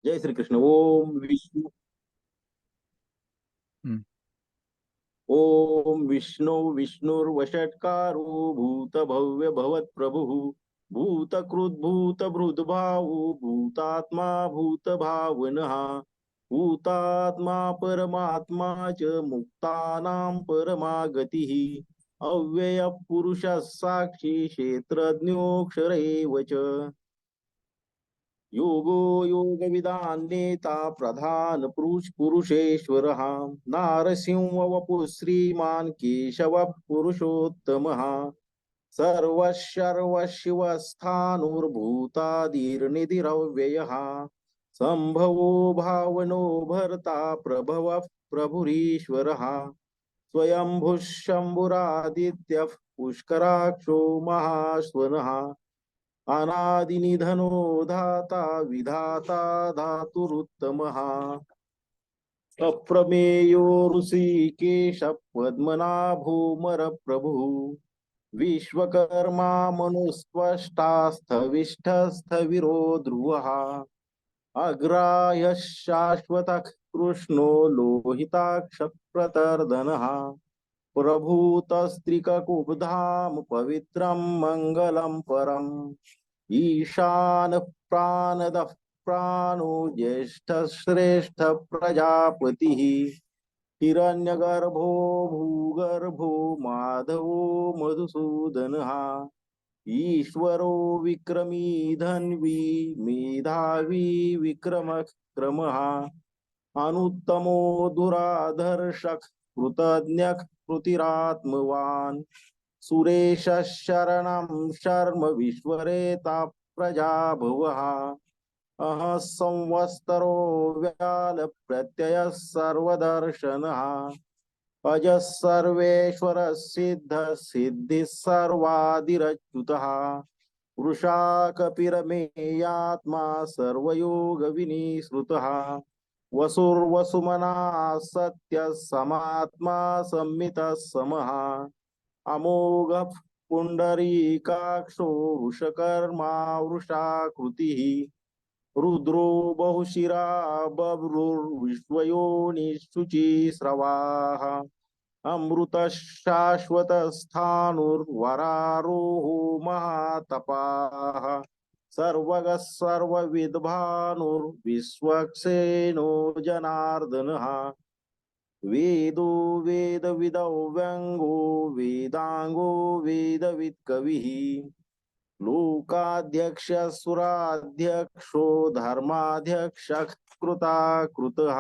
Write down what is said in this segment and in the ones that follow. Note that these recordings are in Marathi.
जय श्री कृष्ण. ओम विष्णू. हम्म. ओम विष्णु विष्णुर्वषट्कारो भूत भव्य भवत प्रभु भूतकृत भूत भाऊ भूतात्मा भूत भावनः भूतात्मा परमात्मा च मुक्तानां परमागतिः अव्यय पुरुष साक्षी क्षेत्रज्ञोऽक्षर एव च योगो योगविदान्नेता प्रधान पुरुषेश्वरः नारसिंह वपुः श्रीमान् केशवः पुरुषोत्तमः सर्वशिवस्थाणुर्भूतादिर्निधिरव्ययः सम्भवो भावनो भर्ता प्रभवः प्रभुरीश्वरः स्वयंभुः शम्भुरादित्यः पुष्कराक्षो महाश्वनः अनादिनिधनो धाता विधाता धातुरुत्तमः अप्रमेयो ऋषिकेश पद्मनाभोमरप्रभुः विश्वकर्मा मनुस्त्वष्टास्थविष्ठस्थविरो ध्रुवः अग्राह्यः शाश्वतः कृष्णो लोहिताक्षप्रतर्दनः प्रभूतस्त्रिककुब्धाम पवित्रं मङ्गलं परम् ईशान प्राणदः प्राणो ज्येष्ठ श्रेष्ठ प्रजापतिः हिरण्यगर्भो भूगर्भो माधवो मधुसूदनः ईश्वरो विक्रमी धन्वी मेधावी विक्रमः अनुत्तमो दुराधर्षः कृतज्ञः कृतिरात्मवान् सुरेश शरणं शर्म विश्वरेता प्रजाभुवः अह संवत्सरो व्याल प्रत्यय सर्वदर्शनः अजः सर्वेश्वर सिद्ध सिद्धि सर्वादिरच्युतः वृषा कपिरमेयात्मा सर्वयोग विनिश्रुतः वसुर्वसुमना सत्य समात्मा संमितः समः अमोघ पुंडरीकाक्षो वृषकर्मा वृषाकृतिः रुद्रो बहुशिरा बभ्रुर्विश्वयोनिशुचिस्रवाः अमृतः शाश्वतस्थाणुर्वरारोहो महातपाः सर्वगः सर्वविद्भानुर्विश्वक्सेनो जनार्दनः वेदो वेदविदौ व्यङ्गो वेदाङ्गो वेदवित्कविः लोकाध्यक्षः सुराध्यक्षो धर्माध्यक्षः कृताकृतः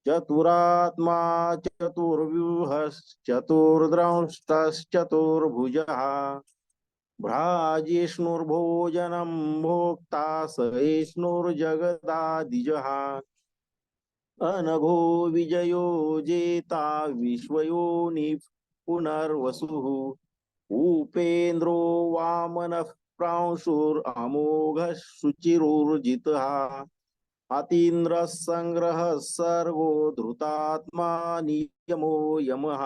चतुरात्मा चतुर्व्यूहश्चतुर्द्रष्टश्चतुर्भुजः भ्राजिष्णुर्भोजनं भोक्ता सहिष्णुर्जगदादिजः अनघो विजयो जेता विश्वयोनिः पुनर्वसुः उपेन्द्रो वामनः प्रांशुरमोघः शुचिरुर्जितः अतीन्द्रः संग्रहः सर्गो धृतात्मा नियमो यमः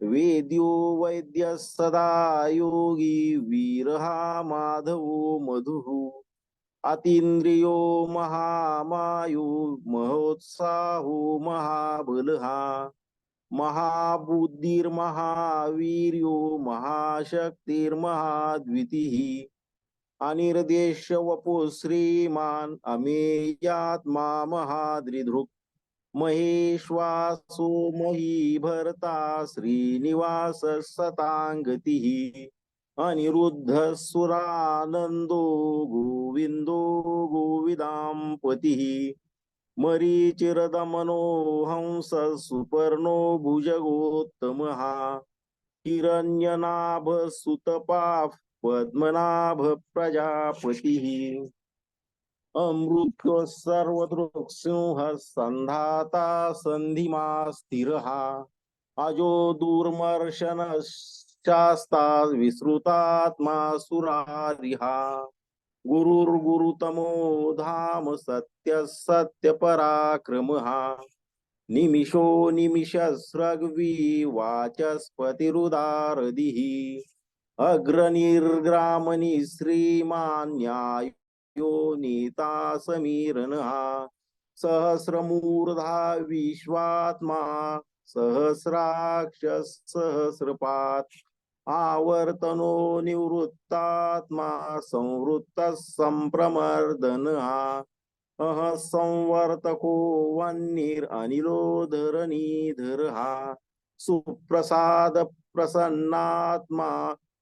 वेद्यो वैद्यः सदा योगी वीरः माधवो मधुः अतीन्द्रियो महामायु महोत्साहो महाबलः महाबुद्धिर्महावीर्यो महाशक्तिर्महाद्वितिः अनिर्देश्य वपुः श्रीमान् अमेयात्मा महादृधृक् महेश्वासो महीभर्ता श्रीनिवास सताङ्गतिः अनिरुद्धः सुरानन्दो गोविन्दो गोविदाम्पतिः मरीचिरदमनो हंस सुपर्णो भुजगोत्तमः हिरण्यनाभ सुतपाः पद्मनाभ प्रजापतिः अमृत सर्वदृक्सिंह संधाता संधिमा स्थिरः अजो दुर्मर्शन शास्ता विसृतात्मा सुरारिहा गुरुर्गुरुतमो धाम सत्य सत्य पराक्रमः निमिषो निमिषस्रग्वी वाचस्पतिरुदारदिः अग्रनिर्ग्रामणि श्रीमान् न्यायो नीता समीरनहा सहस्रमूर्धा विश्वात्मा सहस्राक्ष सहस्रपात आवर्तनो निवृत्तात्मा संवृत्त संप्रमर्दनहा अह संवर्तको वह्निरनिलो धरणीधरहा सुप्रसाद प्रसन्नात्मा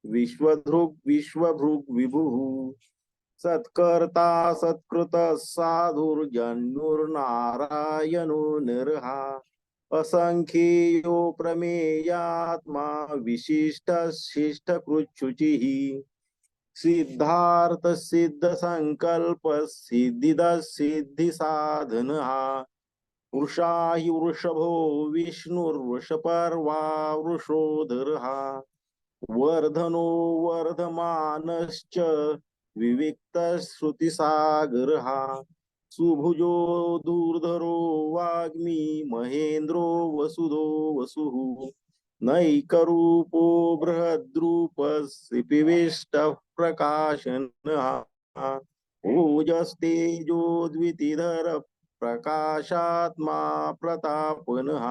विश्वभृग विभुः सत्कर्ता सत्कृत साधुर्जन्युर्नारायणो नरहा असंख्येयो प्रमेयात्मा विशिष्ट शिष्ट कृच्छुचिः सिद्धार्थ सिद्ध संकल्प सिद्धिद सिद्धि साधनहा वृषा हि वृषभो विष्णुर्वृषपर्वा वृषोधरहा वर्धनो वर्धमानश्च विविक्त श्रुतिसागरहा सुभुजो दूर्धरो वाग्मी महेन्द्रो वसुधो वसुः नैकरूपो बृहद्रूपस्पिविष्टः प्रकाशनः ओजस्तेजो द्वितिधर प्रकाशात्मा प्रतापनः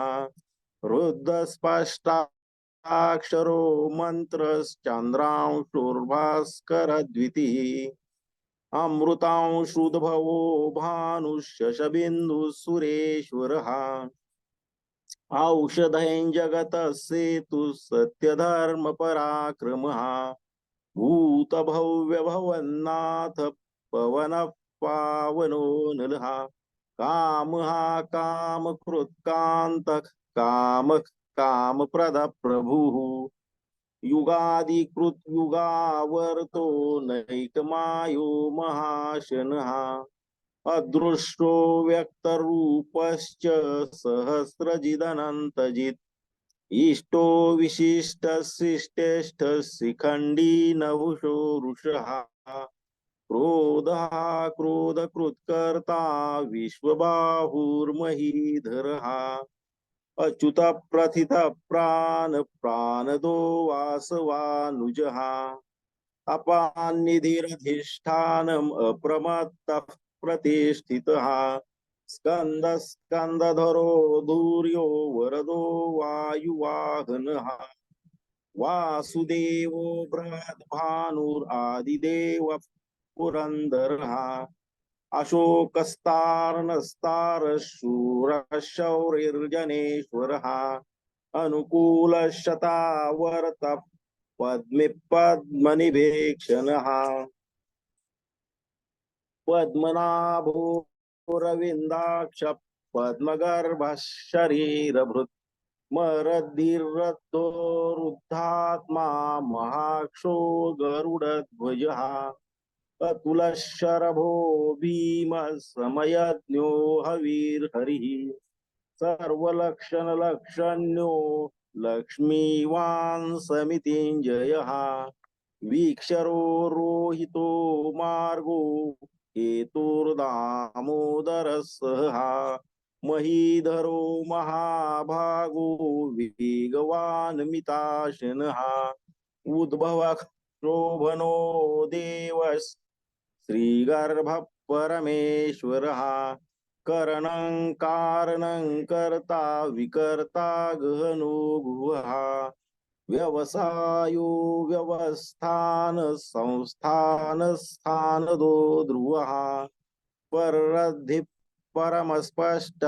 रुद्रस्पष्टाक्षरो मन्त्रश्चन्द्रांशुर्भास्करद्वितिः अमृतांशुद्भवो भानुशशबिन्दुः सुरेश्वरः औषधं जगत सेतु सत्यधर्म पराक्रमः भूतभव्य भवन्नाथ पवन पावनो नलः कामः कामकृत्कान्तः काम कामप्रद प्रभुः युगादिकृत युगावर्तो नैकमायो महाशनः अदृष्टो व्यक्तरूपश्च सहस्रजिदनन्तजित् इष्टो विशिष्ट शिष्टेष्ट शिखण्डी नहुषो रुषः क्रोधः क्रोधकृत्कर्ता विश्वबाहुर्महीधरः अच्युत प्रथित प्राणदो वासवानुजः अपान्निधिरधिष्ठानम् अप्रमत्तः प्रतिष्ठितः स्कंदधरो धूर्यो वरदो वायुवाहनः वासुदेवो बृहद्भानुरादिदेव पुरन्दरः अशोकस्तार्णस्तारशूरशौरिर्जनेश्वरः अनुकूलशतावर्त पद्मनिभेक्षणः पद्मनाभो रविन्दाक्ष पद्मगर्भ शरीरभृत् मरद्धिरद्धोरुद्धात्मा महाक्षो गरुडध्वजः अतुलशरभो भीम समयज्ञो हवीर्हरिः सर्वलक्षणलक्षण्यो लक्ष्मीवान् समितिञ्जयः वीक्षरो रोहितो मार्गो हेतुर्दामोदरः महीधरो महाभागो वेगवान् मिताशनः उद्भवः शोभनो देव श्रीगर्भ परमेश्वरः करणं कारणं कर्ता विकर्ता गहनो गुहः व्यवसायो व्यवस्थान संस्थान स्थानदो ध्रुवः पररद्धि परमस्पष्ट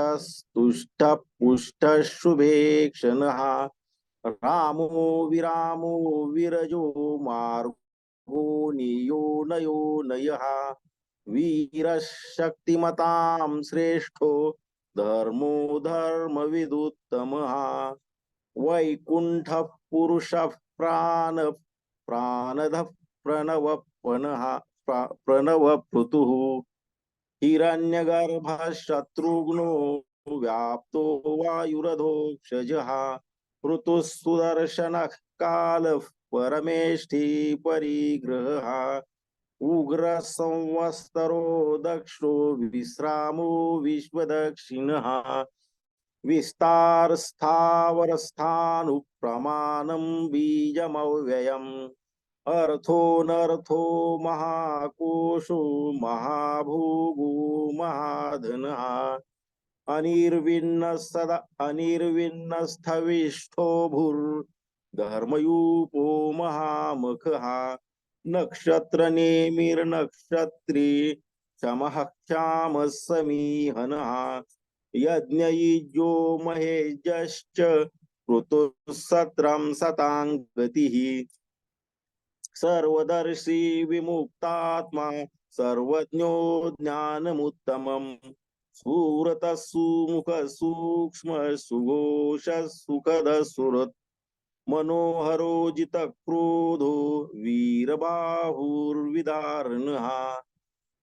तुष्ट पुष्ट शुभेक्षणः रामो विरामो विरजो मार्गो नियो नयो नयः वीरशक्तिमतां श्रेष्ठो धर्मो धर्मविदुत्तमः वैकुंठ पुरुष प्राणध प्रणव पृथुः हिरण्यगर्भ शत्रुघ्नो व्याप्तो वायुरधोक्षजः ऋतुः सुदर्शनः कालः परमेष्ठी परिग्रहः उग्र संवत्सरो दक्षो विश्रामो विश्वदक्षिणः विस्तार स्थावर स्थानु प्रमाणं बीजमव्ययम् नर्थो महाकोशो महाभोगो महाधनः अनिर्विन्नस्थविष्ठो भूर्धर्मयूपो महामखः नक्षत्रनेमिर्नक्षत्री क्षमः क्षामः समीहनः यज्ञयुजो महेजश्च ऋतुः सतां गतिः सर्वदर्शी विमुक्तात्मा सर्वज्ञो ज्ञानमुत्तमम् स्फुरतः सुमुख सूक्ष्म सुघोष सुखद सुरत मनोहरो जितक्रोधो वीरबाहुर्विदारणः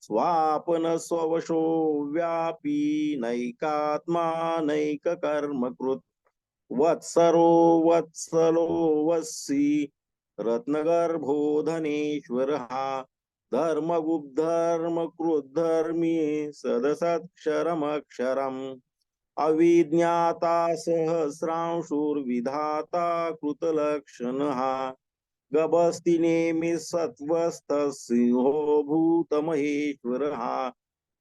स्वापन स्ववशो व्यापी नैकात्मा नैककर्मकृत् वत्सरो वत्सलो वत्सी रत्नगर्भो धनेश्वरः धर्मगुप्धर्मकृद्धर्मी सदसत्क्षरमक्षरम् अविज्ञाता सहस्रांशुर्विधाता कृतलक्षणः गभस्ति नेमि सत्त्वस्थः सिंहो भूतमहेश्वरः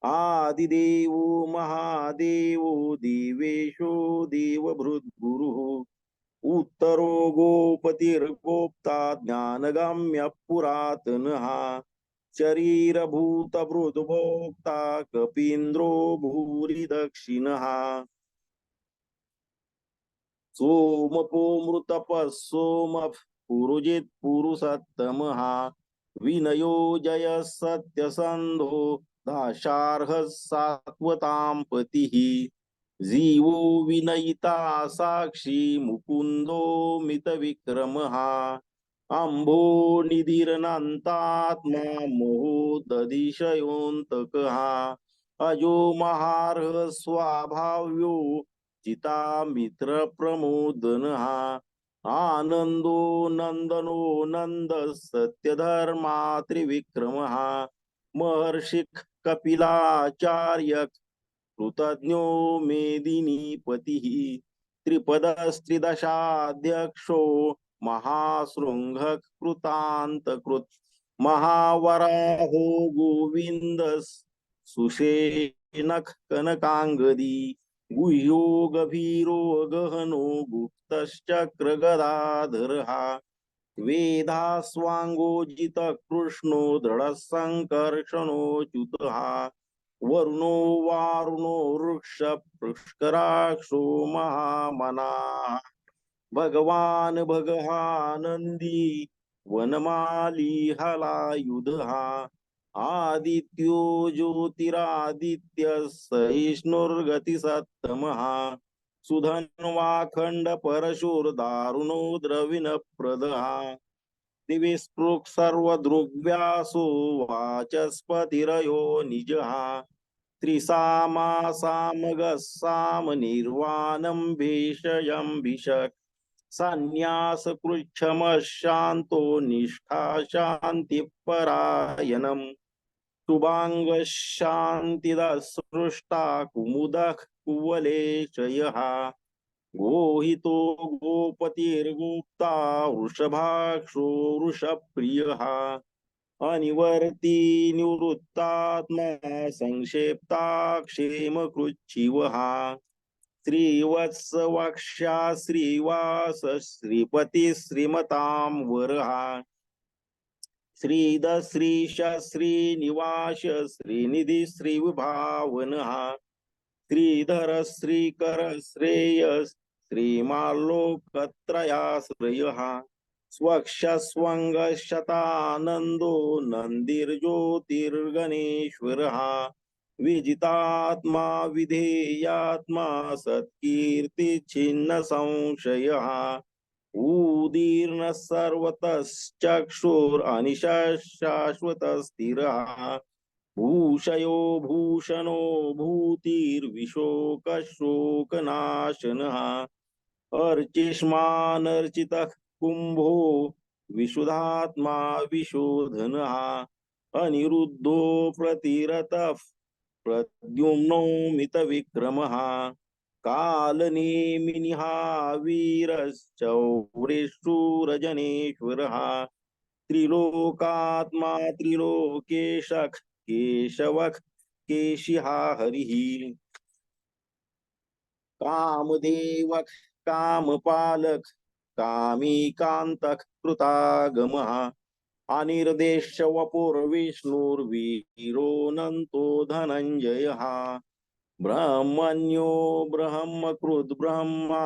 आदिदेवो महादेवो देवेशो देवभृद्गुरुः उत्तरो गोपतिर्गोप्ता ज्ञानगम्य पुरातनः शरीरभूतभृद्भोक्ता कपीन्द्रो भूरि दक्षिणः सोमपो मृतपः सोमः पुरुजित् पुरुषोत्तमः विनयो जयः सत्यसन्धो दाशार्हः सात्वतां पतिः जीवो विनयिता साक्षी मुकुंदो मितविक्रमः अम्भो निधिरनन्तात्मा मोहोदधिशयोऽन्तकः अजो महार्ह स्वाभाव्यो चिता मित्रप्रमोदनः आनन्दो नन्दनो नन्द सत्यधर्मा त्रिविक्रमः महर्षिः कपिलाचार्य कृतज्ञो मेदिनीपतिः त्रिपदस्त्रिदशाध्यक्षो महाशृङ्गः कृतान्तकृत् महावराहो गोविन्द सुषेणः कनकाङ्गदी गुह्यो गभीरो गहनो गुप्तश्चक्रगदाधरः वेदास्वाङ्गोजितकृष्णो दृढसङ्कर्षणोऽच्युतः वरुणो वारुणो वृक्ष पुष्कराक्षो महामनाः भगवान् भगवानन्दी वनमाली हलायुधः आदित्यो ज्योतिरादित्यः सहिष्णुर्गतिसत्तमः सुधन्वाखण्ड परशुर्दारुणो द्रविणप्रदः दिविस्पृक् सर्वदृग्व्यासो वाचस्पतिरयो निजः त्रिसामासामगस्साम निर्वाणं भेषजं भिषक् सन्न्यासकृच्छमशान्तो निष्ठा शान्तिपरायणम् शुभाङ्गशान्तिदसृष्टा कुमुदः कुवलेशयः गोहितो गोपतिर्गुप्ता वृषभाक्षो वृषप्रियः अनिवर्ती निवृत्तात्मा संक्षेप्ता क्षेमकृच्छिवः श्रीवत्सवक्षा श्रीवास श्रीपति श्रीमतां वरः श्रीद श्रीश श्रीनिवास श्रीनिधि श्रीविभावनः श्रीधर श्रीकर श्रेयस श्रीमाल्लोकत्रयाश्रयः स्वक्षस्वङ्गशतानन्दो नन्दिर्ज्योतिर्गणेश्वरः विजितात्मा विधेयात्मा सत्कीर्तिच्छिन्न संशयः उदीर्णः सर्वतश्चक्षुरनिशः शाश्वतस्थिरः भूषयो भूषणो भूतिर्विशोकशोकनाशनः अर्चिष्मानर्चितः कुम्भो विशुद्धात्मा विशोधनः अनिरुद्धो प्रतिरतः प्रद्युम्नो मितविक्रमः कालनेमिनिहा वीरश्चौरेषु रजनेश्वरः त्रिलोकात्मा त्रिलोकेशः केशवः केशिहा हरिः कामदेवः कामपालक कामीकान्तः कृतागमः अनिर्देश्य वपुर्विष्णुर्वीरोऽनन्तो धनञ्जयः ब्रह्मण्यो ब्रह्मकृद् ब्रह्मा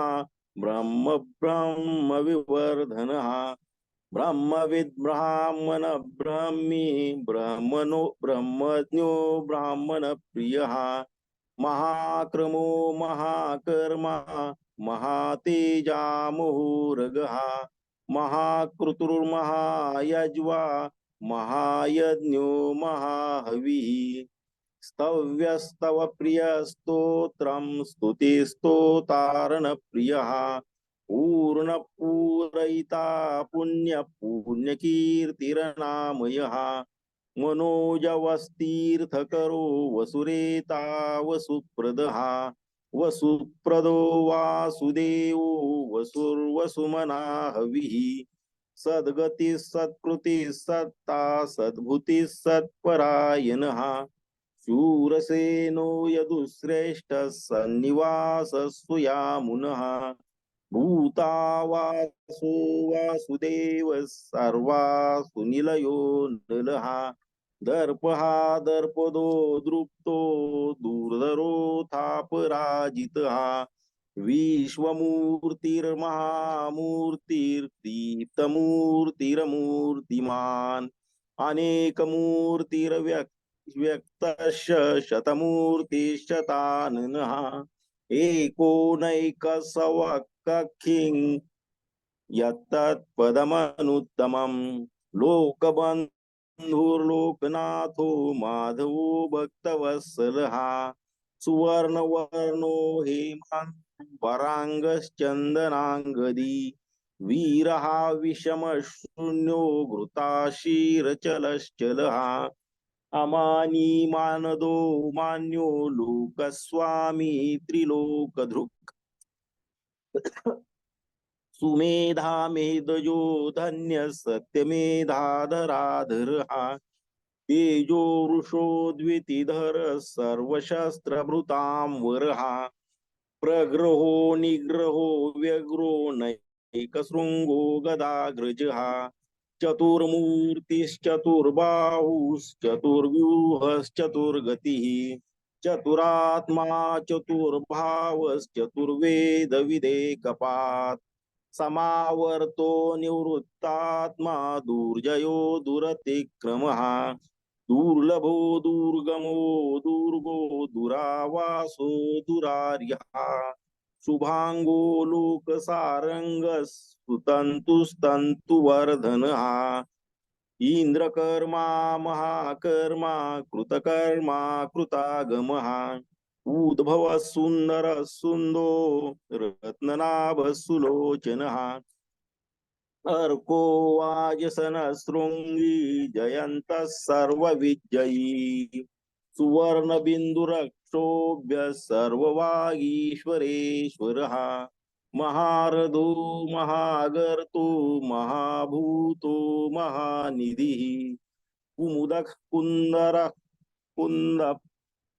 ब्रह्म ब्रह्म विवर्धनः ब्रह्मविद् ब्राह्मण ब्रह्मी ब्रह्मणो ब्रह्मज्ञो ब्राह्मण प्रियः महाक्रमो महाकर्मा महातेजा मुहुरगः महाकृतुर्महायज्वा महायज्ञो महाहविः स्तव्यस्तव प्रिय स्तोत्रम स्तुतिस्तोतारण प्रियः पूर्ण पूरयिता पुण्य पुण्यकीर्तिरनामयः मनोजवस्तीर्थकरो वसुरेता वसुप्रदः वसुप्रदो वासुदेवो वसुर्वसुमना हविः सद्गति सत्कृति सत्ता सद्भूति सत्परायणः शूरसेनो यदुश्रेष्ठ सन्निवासस्वयामुनः भूतावासो वासुदेव सर्वासु निलयो नलः दर्पः दर्पदो दृप्तो दूर्धरोऽथापराजितः विश्वमूर्तिर्महामूर्तिर्दीप्तमूर्तिरमूर्तिमान् अनेकमूर्तिर्व्यक्तस्य शतमूर्तिश्चताननः एकोनैकसवकखिं यत्तत्पदमनुत्तमं लोकबन्धुर्लोकनाथो माधवो भक्तवत्सलः सुवर्णवर्णो हेमांबरांगश्चन्दनांगदी वीरः विषमशून्यो घृताशीरचलश्चलः अमानी मानदो मान्यो लोकस्वामी त्रिलोकधृक् सुमेधा मेधजो धन्य सत्यमेधाधराधरः तेजो वृषो द्वितिधर सर्वशस्त्रभृतां वरः प्रग्रहो निग्रहो व्यग्रो नैकशृङ्गो गदाग्रजः चतुर्मूर्तिश्चतुर्बाहुश्चतुर्व्यूहश्चतुर्गतिः चतुरात्मा चतुर्भावश्चतुर्वेदविदेकपात् समावर्तो निवृत्तात्मा दुर्जयो दुरतिक्रमः दुर्लभो दुर्गमो दुर्गो दुरावासो दुरार्यः शुभांगो लोकसारंगः सुतंतुस्तंतुवर्धनः इंद्रकर्मा महाकर्मा कृतकर्मा कृतागमः उद्भव सुंदर सुंदो रत्ननाभ सुलोचनः अर्को वाजसन शृंगी जयंत सर्वविजयी सुवर्ण बिंदुरक्षोभ्य सर्ववागीश्वरेश्वरः महारथो महागर्तो महाभूतो महानिधिः कुमुदः कुन्दरः कुन्द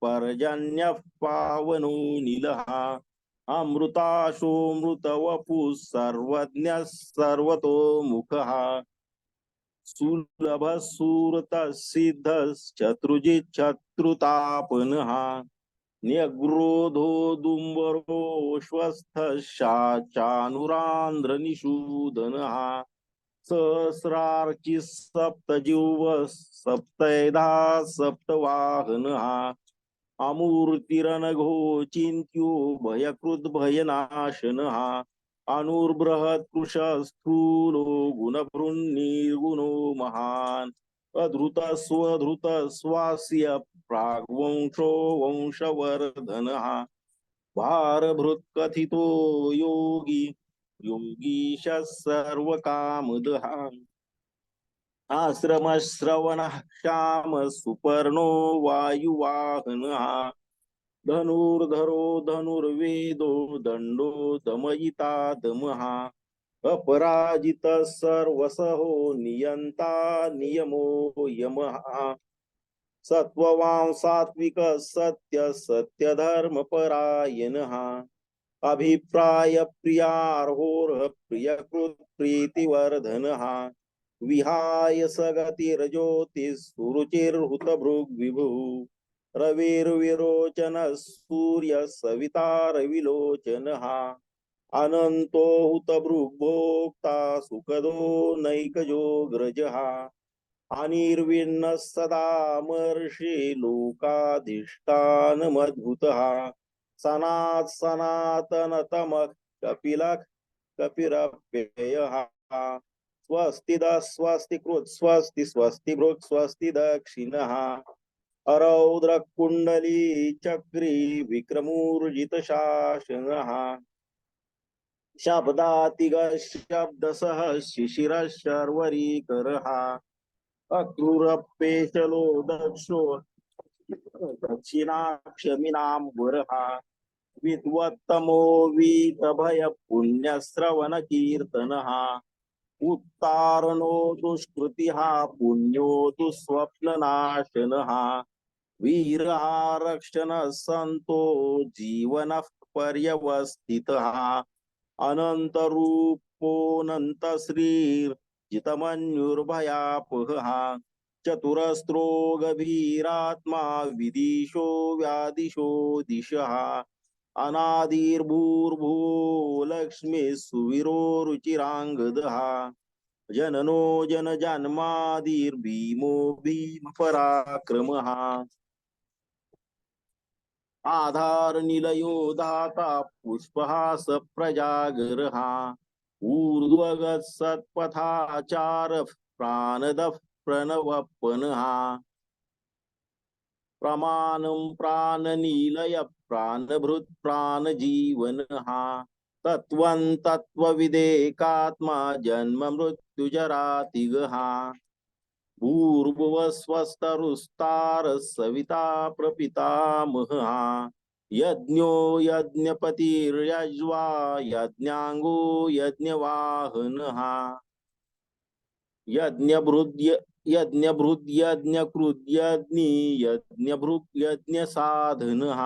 पर्जन्यः पावनो नीलः अमृताशोऽमृतवपुः सर्वज्ञः सर्वतोमुखः सुलभ सुरत सिद्धश्चतुर्जिच्छत्रुतापनः न्यग्रोधो दुम्बरो चानुरान्ध्रनिषूदनः सहस्रार्चि सप्तजिह्व सप्तधा सप्तवाहनः अमूर्तिरनघो चिन्त्यो भयकृद्भयनाशनः अनुर्बृहत्कृशस्थूलो गुणभृन्निर्गुणो महान् अधृतस्वधृतस्वास्य प्राग्वंशो वंशवर्धनः भारभृत्कथितो योगी योगीश सर्वकामदः आश्रमश्रवणः श्याम सुपर्णो वायुवाहनः धनुर्धरो धनुर्वेदो दण्डो दमयिता दमः अपराजित सर्वसहो नियंता नियमो यमः सत्ववां सात्विक सत्य सत्य धर्म परायणः अभिप्राय प्रियार्होर्ह प्रियकृत प्रीतिवर्धनः विहाय सगतिर्ज्योतिः सुरुचिर्हुत भृग्विभुः रविर्विरोचन सूर्य सविता रविलोचनः अनंतो हुत भृग्भोक्ता सुखदो नैकजोग्रजः अनिर्विण्ण सदा मर्षि लोकाधिष्ठानमद्भुतः सनात् सनातनतमः कपिलः कपिरप्ययः स्वस्तिद स्वस्तिकृत् स्वस्ति स्वस्ति भृक् स्वस्ति दक्षिणः अरौद्र कुंडली चक्री विक्रमूर्जित शासनः शब्दातिग शब्दसः शिशिर शर्वरीकरः अक्रूरपेशलो दक्षो दक्षिणाक्षमिनां वरः विद्वत्तमो वीतभय पुण्यश्रवण कीर्तनः उत्तारणो दुष्कृतिः पुण्यो दुःस्वप्ननाशनः वीरः रक्षणः सन्तो जीवनः पर्यवस्थितः अनन्तरूपोऽनन्तश्रीर्जितमन्युर्भयापहः चतुरस्रो गभीरात्मा विदिशो व्यादिशो दिशः अनादिर्भूर्भुवो लक्ष्मी सुवीरो रुचिराङ्गदः जननो जनजन्मादिर्भीमो भीमपराक्रमः आधार निलयो दाता पुष्पहास प्रजागरः ऊर्ध्वगत सत्पथाचार प्राणद प्रणवपनः प्रमाणं प्राणनीलय प्राणभृत प्राणजीवनः तत्त्वं तत्त्वविदेकात्मा जन्म मृत्युजरातिगः भूर्भुवस्वस्तरुस्तार सविता प्रपितामहः यज्ञो यज्ञपतिर्यज्वा यज्ञांगो यज्ञवाहनः यज्ञभृद्य यज्ञकृद्यज्ञी यज्ञभृग्यज्ञसाधनः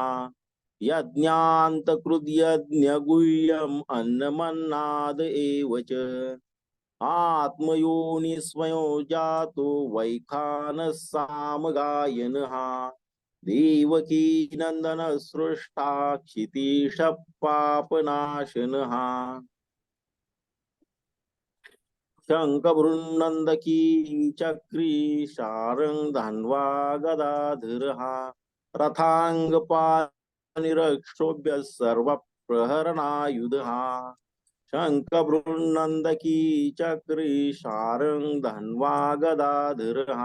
यज्ञान्तकृद्यज्ञगुह्यम् अन्नमन्नाद एव च आत्मयोनि स्वयं जातो वैखानः सामगायनः देवकी नंदन सृष्टा क्षितीश पापनाशनः शंखभृन्नन्दकी चक्री शारंग धन्वा गदाधरः रथांगपानिरक्षोभ्य सर्वप्रहरणायुधः शंखभृन्नन्दकी चक्री शारंग धन्वा गदाधरः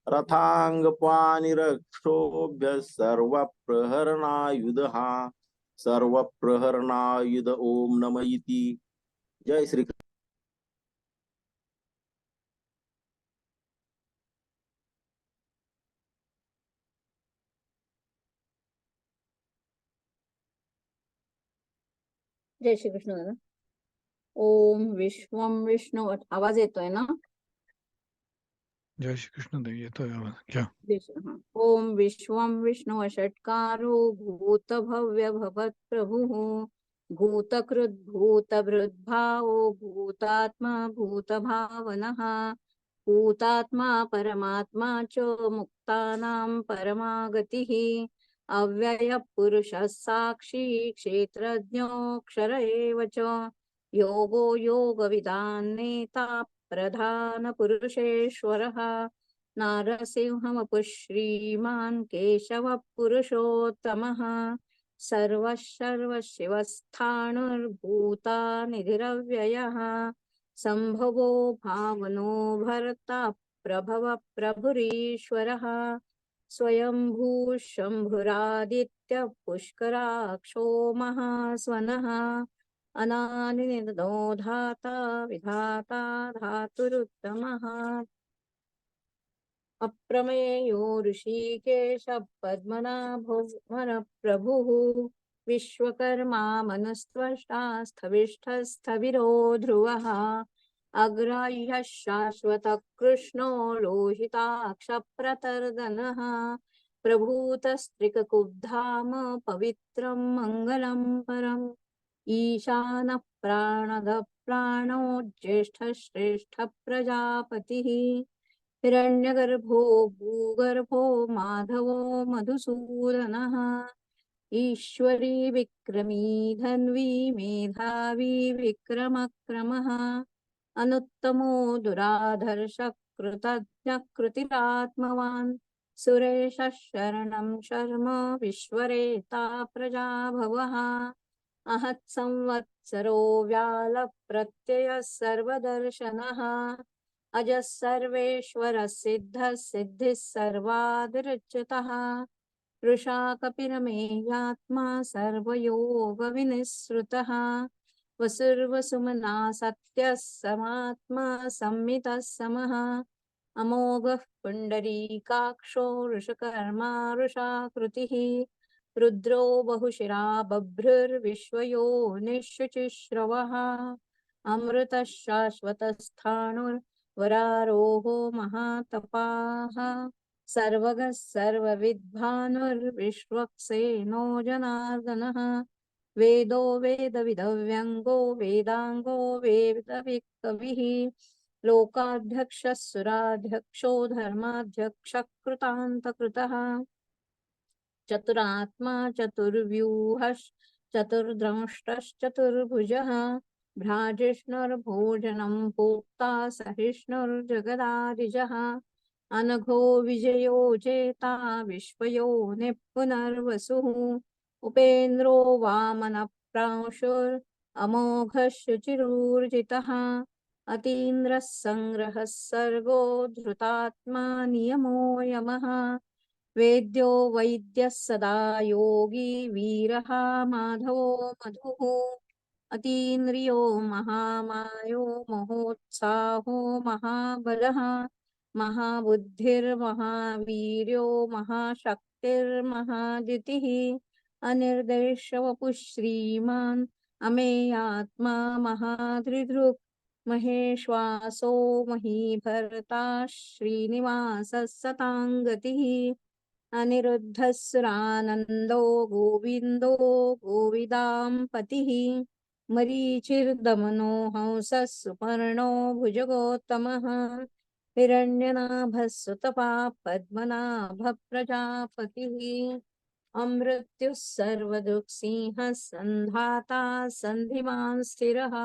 रथांगपानिरक्षोभ्य सर्वप्रहरणायुधः सर्वप्रहरणायुध ओम नमः इति। जय श्री कृष्ण। जय श्री कृष्ण दादा। ओम विश्वम विष्णु आवाज येतोय ना? जय श्री कृष्ण देव येतोय आवाज क्या? ओम विश्वम विष्णु षट्कारो भूत भव्य भवत् प्रभुः भूतकृत भूत भावो भूतात्मा भूत भावनः भूतात्मा परमात्मा च मुक्तानां परमागतिः अव्यय पुरुषः साक्षी क्षेत्रज्ञोऽक्षर एव च योगो योगविदान् नेता प्रधान पुरुषेश्वरः नारसिंहमपु श्रीमान् केशव पुरुषोत्तमः सर्वशिवस्थाणुर्भूतानिधिरव्ययः संभवो भावनो भर्ता प्रभव प्रभुरीश्वरः स्वयंभू शंभुरादित्य पुष्कराक्षो महास्वनः अनानिनो धाता विधाता धातुरुत्तमः अप्रमेयो ऋषिकेश पद्मनाभो प्रभुः विश्वकर्मा मनुस्त्वष्टा स्थविष्ठस्थविरो ध्रुवः अग्राह्यः शाश्वतः कृष्णो लोहिताक्षप्रतर्दनः प्रभूतस्त्रिककुब्धाम पवित्रं मङ्गलं परम् ईशानः प्राणदः प्राणो ज्येष्ठः श्रेष्ठः प्रजापतिः हिरण्यगर्भो भूगर्भो माधवो मधुसूदनः ईश्वरी विक्रमी धन्वी मेधावी विक्रमक्रमः अनुत्तमो दुराधर्षः कृतज्ञः कृतिरात्मवान् सुरेशः शरणं शर्म विश्वरेता प्रजाभवः अहत् संवत्सरो व्यालप्रत्ययः सर्वदर्शनः अजः सर्वेश्वरः सिद्धः सिद्धिः सर्वादिरुच्यतः वृषा कपिरमेयात्मा सर्वयोगविनिःसृतः वसुर्वसुमना सत्यः समात्मा संमितः समः अमोघः पुण्डरीकाक्षो वृषकर्मा वृषाकृतिः रुद्रो बहुशिरा बभ्रुर्विश्वयोनिःशुचिश्रवः अमृतः शाश्वतस्थाणुर्वरारोहो महातपाः सर्वगः सर्वविद्भानुर्विश्वक्सेनो जनार्दनः वेदो वेदविदव्यङ्गो वेदाङ्गो वेदविकविः लोकाध्यक्षः सुराध्यक्षो धर्माध्यक्षः कृतान्तकृतः चतुरात्मा चतुर्व्यूहश्चतुर्द्रष्टश्चतुर्भुजः भ्राजिष्णुर्भोजनं भोक्ता सहिष्णुर्जगदादिजः अनघो विजयो जेता विश्वयोनिः पुनर्वसुः उपेन्द्रो वामनप्रांशुरमोघः शुचिरूर्जितः अतीन्द्रः सङ्ग्रहः सर्गो धृतात्मा नियमो यमः वेद्यो वैद्यः सदा योगी वीरः माधवो मधुः अतीन्द्रियो महामायो महोत्साहो महाबलः महाबुद्धिर्महावीर्यो महाशक्तिर्महादितिः अनिर्देशवपुः श्रीमान् अमेयात्मा महाधृदृक् महेश्वासो महीभर्ता श्रीनिवासः सताङ्गतिः अनिरुद्धः सुरानन्दो गोविन्दो गोविदाम्पतिः मरीचिर्दमनो हंसः सुपर्णो भुजगोत्तमः हिरण्यनाभः सुतपा पद्मनाभः प्रजापतिः अमृत्युः सर्वदुःखसिंहः सन्धाता सन्धिमान् स्थिरः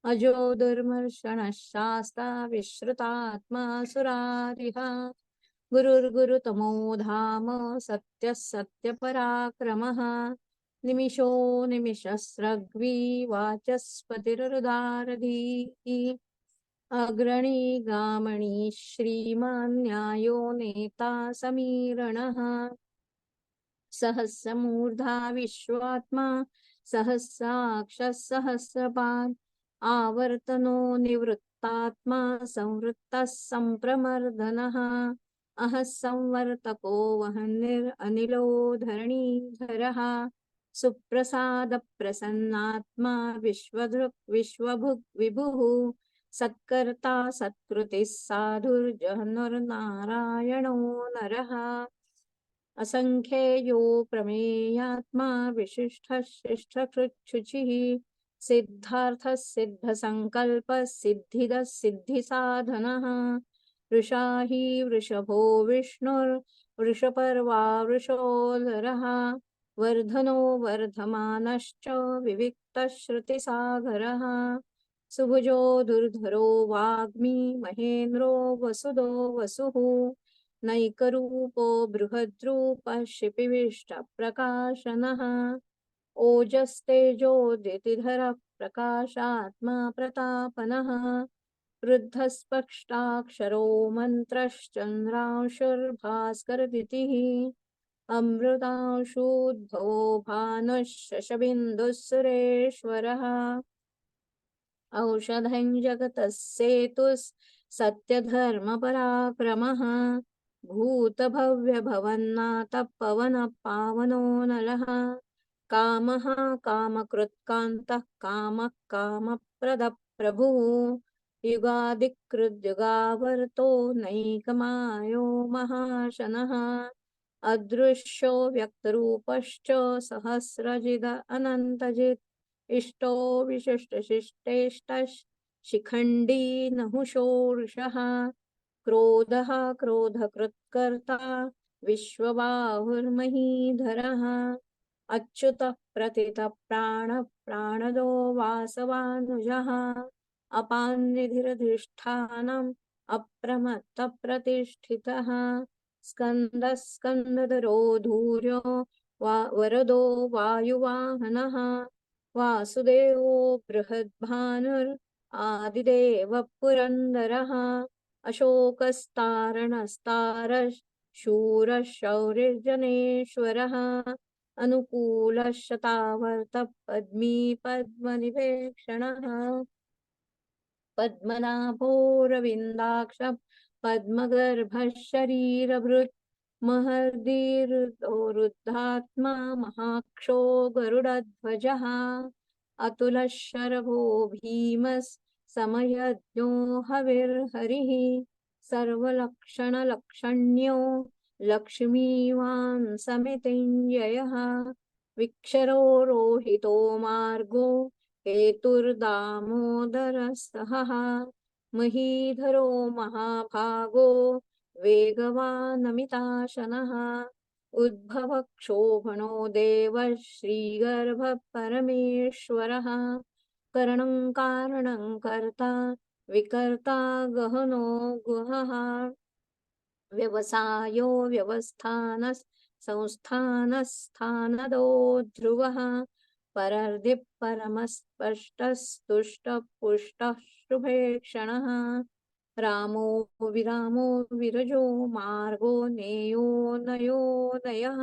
अजो दुर्मर्षणः शास्ता विश्रुतात्मा सुरारिः गुरुर्गुरुतमो धाम सत्यः सत्यपराक्रमः निमिषो निमिषस्रग्वी वाचस्पतिरुदारधीः अग्रणी गामणी श्रीमान् न्यायो नेता समीरणः सहस्रमूर्धा विश्वात्मा सहस्राक्षः सहस्रपात् आवर्तनो निवृत्तात्मा संवृत्तः सम्प्रमर्दनः अहः संवर्तको वह्निरनिलो धरणीधरः सुप्रसादप्रसन्नात्मा विश्वधृक् विश्वभुक् विभुः सत्कर्ता सत्कृतिः साधुर्जहनुर्नारायणो नरः असंख्येयो प्रमेयात्मा विशिष्टः शिष्टकृच्छुचिः सिद्धार्थः सिद्धसङ्कल्पः सिद्धिदः सिद्धिसाधनः वृषा हि वृषभो विष्णुर्वृषपर्वा वृषोदरः वर्धनो वर्धमानश्च विविक्तः श्रुतिसागरः सुभुजो दुर्धरो वाग्मी महेन्द्रो वसुदो वसुः नैकरूपो बृहद्रूपः शिपिविष्टप्रकाशनः ओजस्तेजोदितिधरः प्रकाशात्मा प्रतापनः वृद्धस्पष्टाक्षरो मन्त्रश्चन्द्रांशुर्भास्करदितिः अमृतांशूद्भवो भानुः शशबिन्दुः सुरेश्वरः औषधं जगतः सेतुः सत्यधर्मपराक्रमः भूतभव्यभवन्नाथः पवनः पावनो नरः कामः कामकृत्कान्तः कामः कामप्रदः प्रभुः युगादिकृद्युगावर्तो नैकमायो महाशनः अदृश्यो व्यक्तरूपश्च सहस्रजिद अनन्तजित् इष्टो विशिष्टशिष्टेष्टः शिखण्डी नहुषोर्षः क्रोधः क्रोधकृत्कर्ता विश्वबाहुर्महीधरः अच्युतः प्रतितः प्राणदो वासवानुजः अपान्निधिरधिष्ठानम् अप्रमत्तप्रतिष्ठितः स्कन्दः स्कन्दधरो धूर्यो वरदो वायुवाहनः वासुदेवो बृहद्भानुर् आदिदेवः पुरन्दरः अशोकस्तारणस्तारः शूरः शौर्यजनेश्वरः अनुकूलः शतावर्तः पद्मी पद्मनिवेक्षणः पद्मनाभोरविन्दाक्षः पद्मगर्भः शरीरभृत् महर्दीरुद्धात्मा महाक्षो गरुडध्वजः अतुलः शरभो भीमस् समयज्ञो हविर्हरिः सर्वलक्षणलक्षण्यो लक्ष्मीवान् समितिञ्जयः विक्षरो रोहितो मार्गो हेतुर्दामोदरसहः महीधरो महाभागो वेगवानमिताशनः उद्भवः क्षोभणो देवः श्रीगर्भः परमेश्वरः करणं कारणं कर्ता विकर्ता गहनो गुहः व्यवसायो व्यवस्थानस् संस्थानस्थानदो ध्रुवः परर्दिः परमस्पष्टस्तुष्टः पुष्टः शुभेक्षणः रामो विरामो विरजो मार्गो नेयो नयो नयः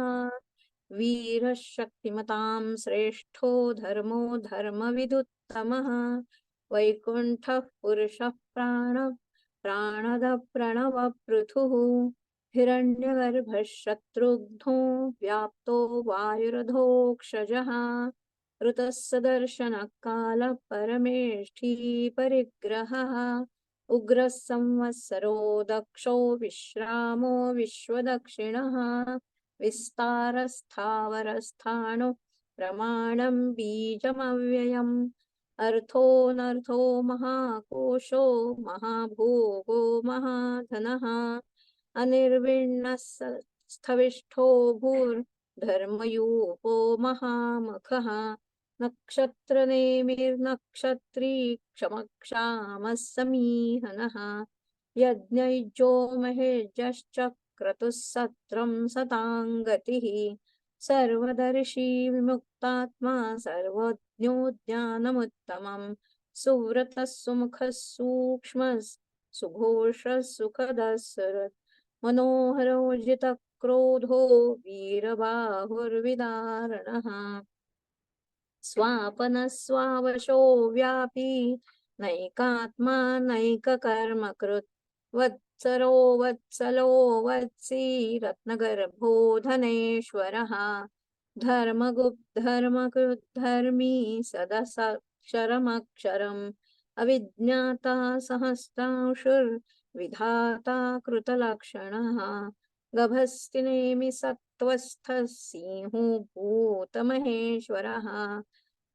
वीरः शक्तिमतां श्रेष्ठो धर्मो धर्मविदुत्तमः वैकुण्ठः पुरुषः प्राणदः प्रणवः पृथुः हिरण्यगर्भः शत्रुघ्नो व्याप्तो वायुरधोक्षजः ऋतः सदर्शनः कालः परमेष्ठी परिग्रहः उग्रः संवत्सरो दक्षो विश्रामो विश्वदक्षिणः विस्तारस्थावरस्थाणुः प्रमाणं बीजमव्ययम् अर्थोऽनर्थो महाकोशो महाभोगो महाधनः अनिर्विण्णः स्थविष्ठो भूर्धर्मयूपो महामखः नक्षत्रनेमिर्नक्षत्री क्षमक्षामः समीहनः यज्ञयुजो महेज्यश्च क्रतुः सत्रं सतां गतिः सर्वदर्शी विमुक्तात्मा सर्वज्ञो ज्ञानमुत्तमम् सुव्रतः सुमुखः सूक्ष्मः सुघोषः सुखदः सुहृत् मनोहरो जितः क्रोधो वीरबाहुर्विदारणः स्वापनः स्वावशो व्यापी नैकात्मा नैककर्मकृत् वत्सरो वत्सलो वत्सी रत्नगर्भो धनेश्वरः धर्मकृद्धर्मी सदसक्षरमक्षरम् अविज्ञाता सहस्रांशुर्विधाता कृतलक्षणः गभस्तिनेमि सत्त्वस्थः सिंहो भूतमहेश्वरः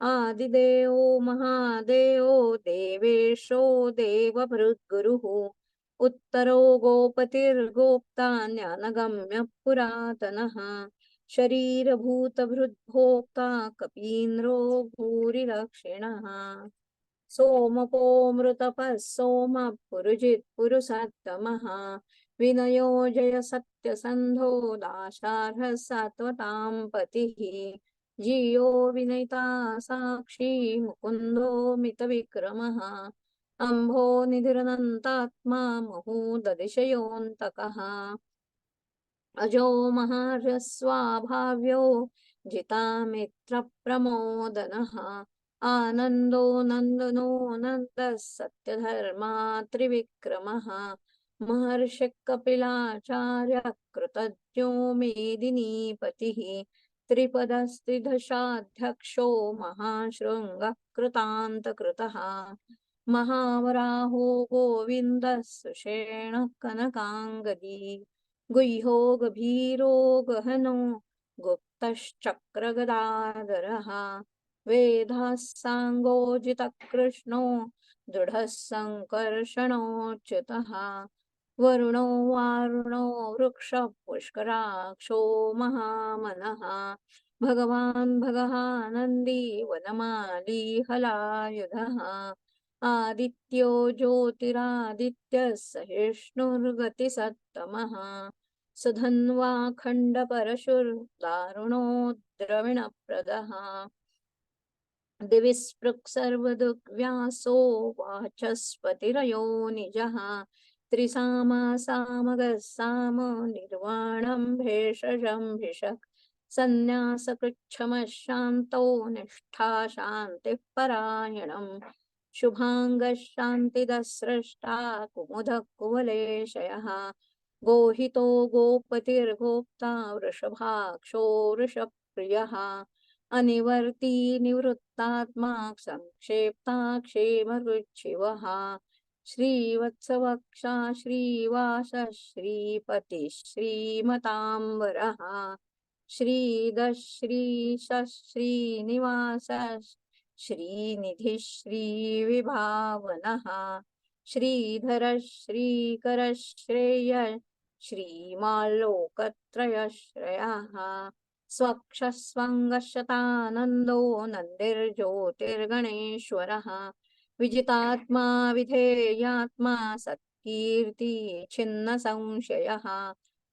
आदिदेवो महादेवो देवेशो देवभृद्गुरुः उत्तरो गोपतिर्गोप्ता ज्ञानगम्यः पुरातनः शरीरभूतभृद्भोक्ता कपीन्द्रो भूरिदक्षिणः सोमपोऽमृतपः सोमः पुरुजित् पुरुषोत्तमः विनयो जय सत्यसन्धो दाशार्हः सात्वतां पतिः जियो विनयिता साक्षी मुकुन्दो मितविक्रमः अम्भो निधिरनन्तात्मा महूदतिशयोऽन्तकः अजो महारस्वाभाव्यो जितामित्रप्रमोदनः आनन्दो नन्दनो नन्दः सत्यधर्मा त्रिविक्रमः महर्षिः कपिलाचार्यः कृतज्ञो मेदिनीपतिः त्रिपदस्त्रिदशाध्यक्षो महाशृङ्गः कृतान्तकृतः महावराहो गोविन्दः सुषेणः कनकाङ्गदी गुह्यो गभीरो गहनो गुप्तश्चक्रगदाधरः वेदः साङ्गोजितकृष्णो दृढः सङ्कर्षणोच्युतः वरुणो वारुणो वृक्षः पुष्कराक्षो महामनः भगवान् भगवानन्दी वनमाली हलायुधः आदित्यो ज्योतिरादित्यः सहिष्णुर्गतिसत्तमः सुधन्वा खण्डपरशुर्दारुणो द्रविणप्रदः दिवि स्पृक् सर्वदुग्व्यासो वाचस्पतिरयो निजः त्रिसामासामगः साम निर्वाणं भेषजं भिषक् सन्न्यासकृच्छमः शान्तो निष्ठा शान्तिः परायणम् शुभाङ्गः शान्तिदः स्रष्टा कुमुदः कुवलेशयः गोहितो गोपतिर्गोप्ता वृषभाक्षो वृषप्रियः अनिवर्ती निवृत्तात्मा संक्षेप्ताक्षेमरुच्छिवः श्रीवत्सवक्षा श्रीवास श्रीपतिः श्रीमताम्बरः श्रीदश्रीश श्रीनिवास श्रीनिधिः श्रीविभावनः श्रीधर श्रीकर श्रेय श्रीमाल्लोकत्रयश्रयः स्वक्षस्वङ्गशतानन्दो नन्दिर्ज्योतिर्गणेश्वरः विजितात्मा विधेयात्मा सत्कीर्ति छिन्न संशयः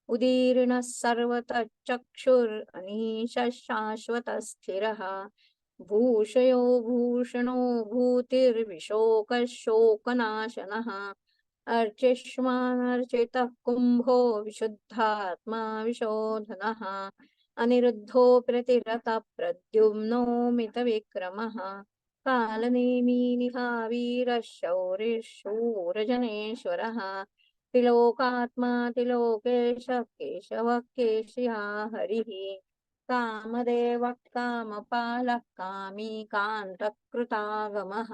उदीर्णः सर्वतः चक्षुरनीशः शाश्वतः स्थिरः भूषयो भूषणो भूतिर्विशोकः शोकनाशनः अर्चिष्मानर्चितः कुम्भो विशुद्धात्मा विशोधनः अनिरुद्धो प्रतिरतः प्रद्युम्नो मितविक्रमः कालनेमी निहावीरः शौरिः शूरजनेश्वरः त्रिलोकात्मा त्रिलोकेशः केशवः केशिया हरिः कामदेवः कामपालः कामी कान्तकृतागमः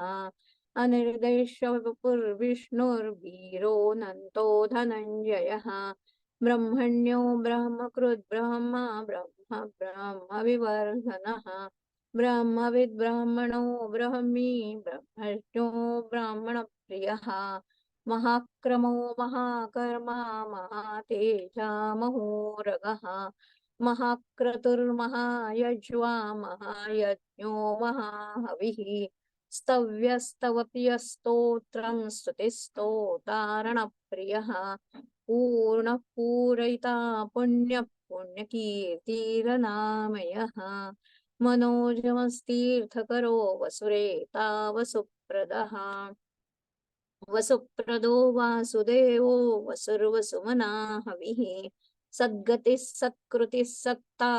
अनिर्देशपुर्विष्णुर्वीरो धनञ्जयः ब्रह्मण्यो ब्रह्मकृद् ब्रह्म ब्रह्म ब्रह्मविवर्धनः ब्रह्मविद् ब्रह्मणो ब्रह्मी ब्रह्मज्ञो ब्राह्मणप्रियः महाक्रमो महाकर्मा महातेजा महोरगः महाक्रतुर्महायज्वा महायज्ञो महाहविः स्तव्यस्तवप्यस्तोत्रं स्तुतिस्तोतारणप्रियः पूर्णः पूरयिता पुण्यः पुण्यकीर्तिरनामयः मनोजमस्तीर्थकरो वसुरेता वसुप्रदः वसुप्रदो वासुदेवो वसुर्वसुमना हविः सद्गतिः सत्कृतिः सत्ता